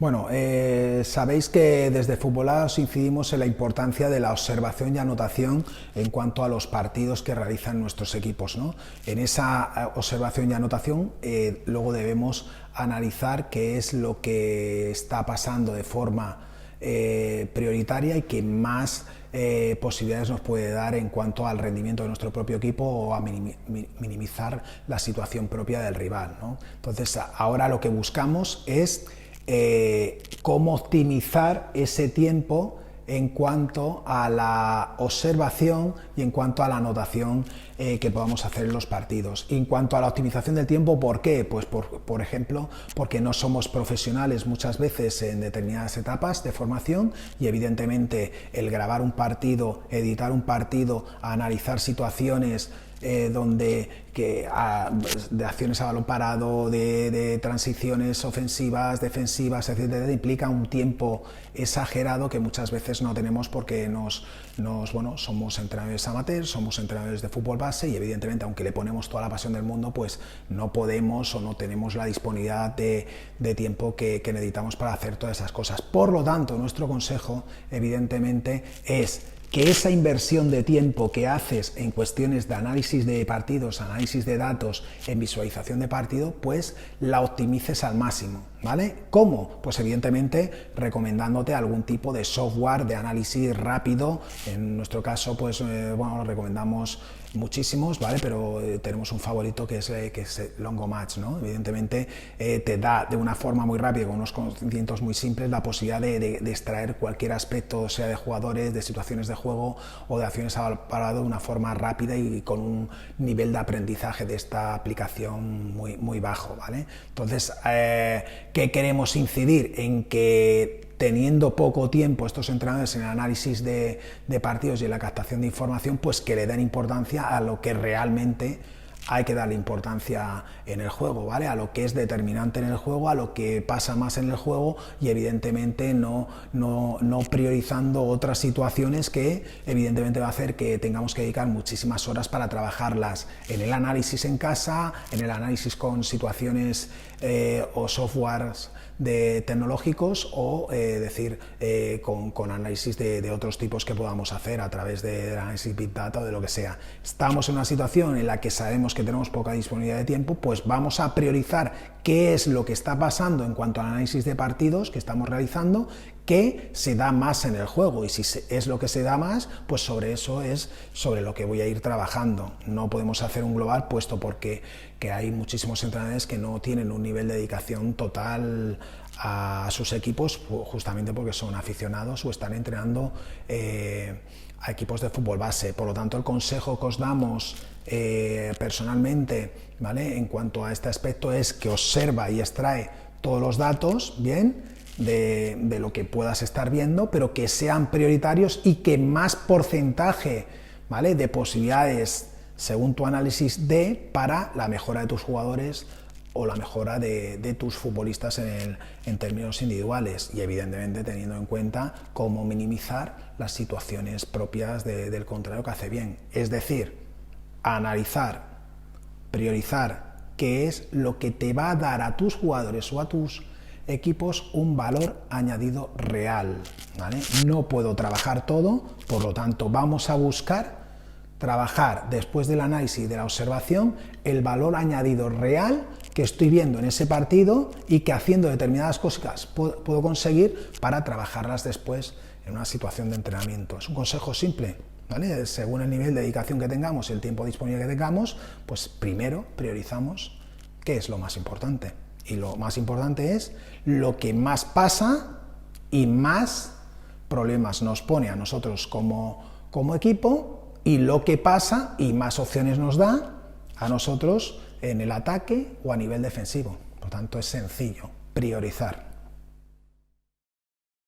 Bueno, sabéis que desde Futbolados incidimos en la importancia de la observación y anotación en cuanto a los partidos que realizan nuestros equipos, ¿no? En esa observación y anotación luego debemos analizar qué es lo que está pasando de forma prioritaria y que más posibilidades nos puede dar en cuanto al rendimiento de nuestro propio equipo o a minimizar la situación propia del rival, ¿no? Entonces, ahora lo que buscamos es cómo optimizar ese tiempo en cuanto a la observación y en cuanto a la anotación que podamos hacer en los partidos. Y en cuanto a la optimización del tiempo, ¿por qué? Pues por ejemplo, porque no somos profesionales muchas veces en determinadas etapas de formación y evidentemente el grabar un partido, editar un partido, analizar situaciones de acciones a balón parado, de transiciones ofensivas, defensivas, etcétera, implica un tiempo exagerado que muchas veces no tenemos porque somos entrenadores amateurs, somos entrenadores de fútbol base y evidentemente aunque le ponemos toda la pasión del mundo, pues no podemos o no tenemos la disponibilidad de tiempo que necesitamos para hacer todas esas cosas. Por lo tanto, nuestro consejo evidentemente es que esa inversión de tiempo que haces en cuestiones de análisis de partidos, análisis de datos, en visualización de partido, pues la optimices al máximo, ¿vale? ¿Cómo? Pues evidentemente recomendándote algún tipo de software de análisis rápido. En nuestro caso, pues recomendamos muchísimos, ¿vale? Pero tenemos un favorito que es Longomatch, ¿no? Evidentemente te da de una forma muy rápida, con unos conocimientos muy simples, la posibilidad de extraer cualquier aspecto, sea de jugadores, de situaciones de juego o de acciones a parado de una forma rápida y con un nivel de aprendizaje de esta aplicación muy bajo, ¿vale? Entonces, ¿qué queremos incidir? En que teniendo poco tiempo estos entrenadores en el análisis de partidos y en la captación de información, pues que le den importancia a lo que realmente hay que darle importancia en el juego, ¿vale? A lo que es determinante en el juego, a lo que pasa más en el juego y evidentemente no priorizando otras situaciones que evidentemente va a hacer que tengamos que dedicar muchísimas horas para trabajarlas en el análisis en casa, en el análisis con situaciones o softwares tecnológicos o con análisis de otros tipos que podamos hacer a través del análisis Big Data o de lo que sea. Estamos en una situación en la que sabemos que tenemos poca disponibilidad de tiempo, pues vamos a priorizar qué es lo que está pasando en cuanto al análisis de partidos que estamos realizando, que se da más en el juego y si es lo que se da más, pues sobre eso es sobre lo que voy a ir trabajando. No podemos hacer un global puesto porque hay muchísimos entrenadores que no tienen un nivel de dedicación total a sus equipos justamente porque son aficionados o están entrenando a equipos de fútbol base. Por lo tanto, el consejo que os damos personalmente, ¿vale?, en cuanto a este aspecto es que observa y extrae todos los datos, bien, de lo que puedas estar viendo, pero que sean prioritarios y que más porcentaje, ¿vale?, de posibilidades según tu análisis para la mejora de tus jugadores o la mejora de tus futbolistas en términos individuales y evidentemente teniendo en cuenta cómo minimizar las situaciones propias del contrario que hace bien. Es decir, analizar, priorizar qué es lo que te va a dar a tus jugadores o a tus equipos un valor añadido real, ¿vale? No puedo trabajar todo, por lo tanto vamos a buscar trabajar después del análisis y de la observación el valor añadido real que estoy viendo en ese partido y que haciendo determinadas cosas puedo conseguir para trabajarlas después en una situación de entrenamiento. Es un consejo simple, ¿vale? Según el nivel de dedicación que tengamos y el tiempo disponible que tengamos, pues primero priorizamos qué es lo más importante. Y lo más importante es lo que más pasa y más problemas nos pone a nosotros como equipo y lo que pasa y más opciones nos da a nosotros en el ataque o a nivel defensivo. Por lo tanto, es sencillo, priorizar.